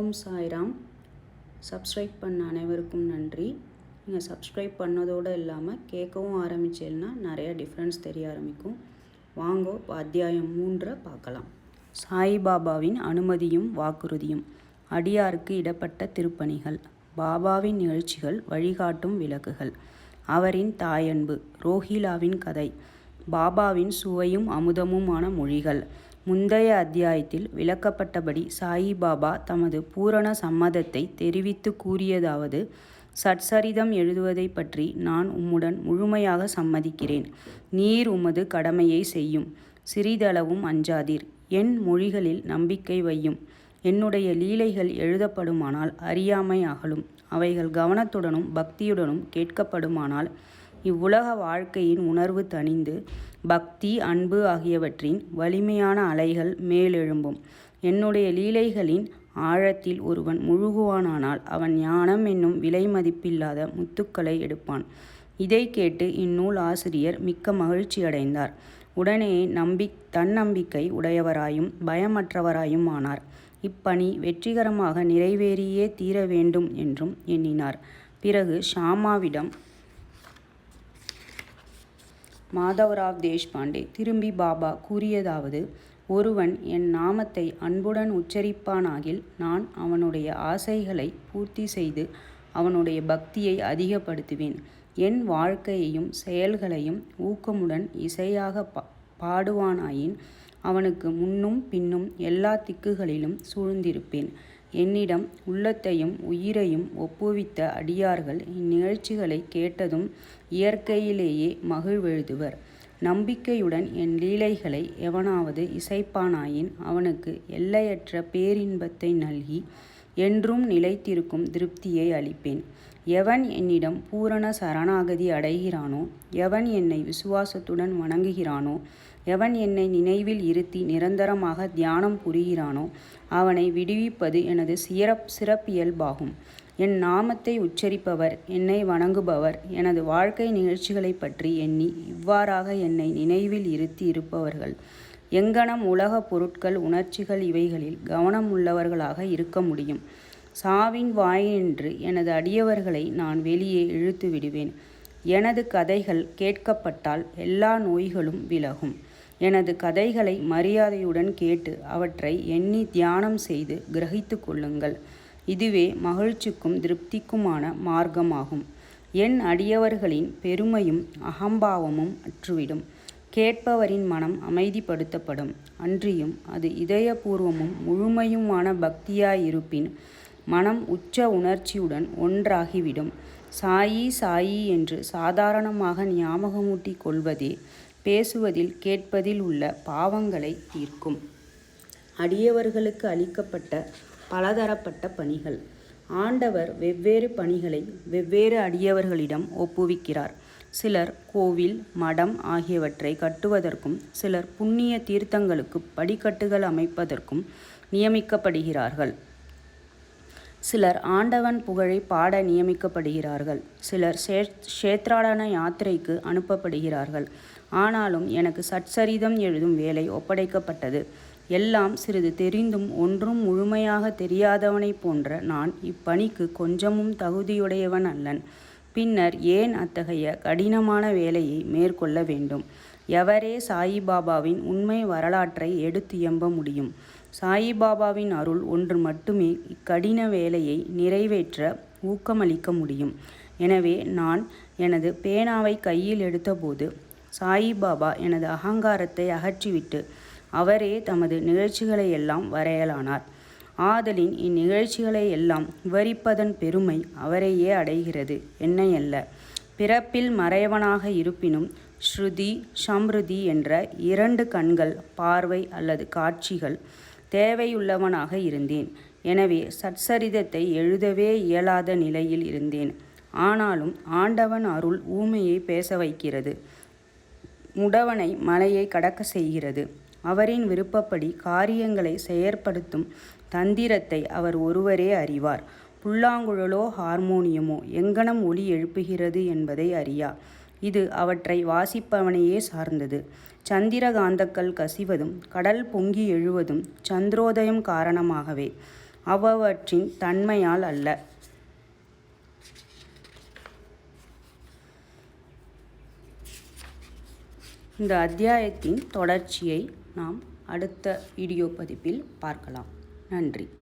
ஓம் Sairam. Subscribe பண்ண அனைவருக்கும் நன்றி. நீங்கள் சப்ஸ்கிரைப் பண்ணதோடு இல்லாமல் கேட்கவும் ஆரம்பிச்சேன்னா நிறையா டிஃப்ரென்ஸ் தெரிய ஆரம்பிக்கும். வாங்கோ அத்தியாயம் 3 பார்க்கலாம். சாய்பாபாவின் அனுமதியும் வாக்குறுதியும். அடியாருக்கு இடப்பட்ட திருப்பணிகள். பாபாவின் நிகழ்ச்சிகள் வழிகாட்டும் விளக்குகள். அவரின் தாயன்பு. ரோஹிலாவின் கதை. பாபாவின் சுவையும் அமுதமுமான மொழிகள். முந்தைய அத்தியாயத்தில் விளக்கப்பட்டபடி சாயிபாபா தமது பூரண சம்மதத்தை தெரிவித்து கூறியதாவது: சட்சரிதம் எழுதுவதை பற்றி நான் உம்முடன் முழுமையாக சம்மதிக்கிறேன். நீர் உமது கடமையை செய்யும். சிறிதளவும் அஞ்சாதீர். என் மொழிகளில் நம்பிக்கை வையும். என்னுடைய லீலைகள் எழுதப்படுமானால் அறியாமை அகலும். அவைகள் கவனத்துடனும் பக்தியுடனும் கேட்கப்படுமானால் இவ்வுலக வாழ்க்கையின் உணர்வு தணிந்து பக்தி அன்பு ஆகியவற்றின் வலிமையான அலைகள் மேலெழும்பும். என்னுடைய லீலைகளின் ஆழத்தில் ஒருவன் முழுகுவானானால் அவன் ஞானம் என்னும் விலை மதிப்பில்லாத முத்துக்களை எடுப்பான். இதை கேட்டு இந்நூல் ஆசிரியர் மிக்க மகிழ்ச்சியடைந்தார். உடனே தன்னம்பிக்கை உடையவராயும் பயமற்றவராயும் ஆனார். இப்பணி வெற்றிகரமாக நிறைவேறியே தீர வேண்டும் என்றும் எண்ணினார். பிறகு ஷாமாவிடம் மாதவராவ் தேஷ்பாண்டே திரும்பி பாபா கூறியதாவது: ஒருவன் என் நாமத்தை அன்புடன் உச்சரிப்பானாகில் நான் அவனுடைய ஆசைகளை பூர்த்தி செய்து அவனுடைய பக்தியை அதிகப்படுத்துவேன். என் வாழ்க்கையையும் செயல்களையும் ஊக்கமுடன் இசையாக பாடுவானாயின் அவனுக்கு முன்னும் பின்னும் எல்லா திக்குகளிலும் சூழ்ந்திருப்பேன். என்னிடம் உள்ளத்தையும் உயிரையும் ஒப்புவித்த அடியார்கள் இந்நிகழ்ச்சிகளை கேட்டதும் இயற்கையிலேயே மகிழ்வெழுதுவர். நம்பிக்கையுடன் என் லீலைகளை எவனாவது இசைப்பானாயின் அவனுக்கு எல்லையற்ற பேரின்பத்தை நல்கி என்றும் நிலைத்திருக்கும் திருப்தியை அளிப்பேன். எவன் என்னிடம் பூரண சரணாகதி அடைகிறானோ, எவன் என்னை விசுவாசத்துடன் வணங்குகிறானோ, எவன் என்னை நினைவில் இருத்தி நிரந்தரமாக தியானம் புரிகிறானோ அவனை விடுவிப்பது எனது சிறப்பியல்பாகும். என் நாமத்தை உச்சரிப்பவர், என்னை வணங்குபவர், எனது வாழ்க்கை நிகழ்ச்சிகளை பற்றி எண்ணி இவ்வாறாக என்னை நினைவில் இருத்தி இருப்பவர்கள் எங்கனம் உலக பொருட்கள் உணர்ச்சிகள் இவைகளில் கவனம் உள்ளவர்களாக இருக்க முடியும்? சாவின் வாயினின்று எனது அடியவர்களை நான் வெளியே இழுத்து விடுவேன். எனது கதைகள் கேட்கப்பட்டால் எல்லா நோய்களும் விலகும். எனது கதைகளை மரியாதையுடன் கேட்டு அவற்றை எண்ணி தியானம் செய்து கிரகித்து கொள்ளுங்கள். இதுவே மகிழ்ச்சிக்கும் திருப்திக்குமான மார்க்கமாகும். என் அடியவர்களின் பெருமையும் அகம்பாவமும் அற்றுவிடும். கேட்பவரின் மனம் அமைதிப்படுத்தப்படும். அன்றியும் அது இதயபூர்வமும் முழுமையுமான பக்தியாயிருப்பின் மனம் உச்ச உணர்ச்சியுடன் ஒன்றாகிவிடும். சாயி சாயி என்று சாதாரணமாக ஞாபகமூட்டி கொள்வதே பேசுவதில் கேட்பதில் உள்ள பாவங்களை தீர்க்கும். அடியவர்களுக்கு அளிக்கப்பட்ட பலதரப்பட்ட பணிகள். ஆண்டவர் வெவ்வேறு பணிகளை வெவ்வேறு அடியவர்களிடம் ஒப்புவிக்கிறார். சிலர் கோவில் மடம் ஆகியவற்றை கட்டுவதற்கும் சிலர் புண்ணிய தீர்த்தங்களுக்கு படிக்கட்டுகள் அமைப்பதற்கும் நியமிக்கப்படுகிறார்கள். சிலர் ஆண்டவன் புகழை பாட நியமிக்கப்படுகிறார்கள். சிலர் க்ஷேத்ராடன யாத்திரைக்கு அனுப்பப்படுகிறார்கள். ஆனாலும் எனக்கு சட்சரிதம் எழுதும் வேலை ஒப்படைக்கப்பட்டது. எல்லாம் சிறிது தெரிந்தும் ஒன்றும் முழுமையாக தெரியாதவனைப் போன்ற நான் இப்பணிக்கு கொஞ்சமும் தகுதியுடையவன் அல்லன். பின்னர் ஏன் அத்தகைய கடினமான வேலையை மேற்கொள்ள வேண்டும்? எவரே சாயிபாபாவின் உண்மை வரலாற்றை எடுத்து எம்ப முடியும்? சாயிபாபாவின் அருள் ஒன்று மட்டுமே இக்கடின வேலையை நிறைவேற்ற ஊக்கமளிக்க முடியும். எனவே நான் எனது பேனாவை கையில் எடுத்தபோது சாயிபாபா எனது அகங்காரத்தை அகற்றிவிட்டு அவரே தமது நிகழ்ச்சிகளை எல்லாம் வரையலானார். ஆதலின் இந்நிகழ்ச்சிகளை எல்லாம் விவரிப்பதன் பெருமை அவரையே அடைகிறது, என்னையல்ல. பிறப்பில் மறையவனாக இருப்பினும் ஸ்ருதி சம்ருதி என்ற 2 கண்கள், பார்வை அல்லது காட்சிகள் தேவையுள்ளவனாக இருந்தேன். எனவே சட்சரிதத்தை எழுதவே இயலாத நிலையில் இருந்தேன். ஆனாலும் ஆண்டவன் அருள் ஊமையை பேச வைக்கிறது, முடவனை மலையை கடக்க செய்கிறது. அவரின் விருப்பப்படி காரியங்களை செயற்படுத்தும் தந்திரத்தை அவர் ஒருவரே அறிவார். புல்லாங்குழலோ ஹார்மோனியமோ எங்கனம் ஒலி எழுப்புகிறது என்பதை அறியா. இது அவற்றை வாசிப்பவனையே சார்ந்தது. சந்திரகாந்தக்கள் கசிவதும் கடல் பொங்கி எழுவதும் சந்திரோதயம் காரணமாகவே. அவற்றின் தன்மையால் அல்ல. இந்த அத்தியாயத்தின் தொடர்ச்சியை நாம் அடுத்த வீடியோ பதிப்பில் பார்க்கலாம். நன்றி.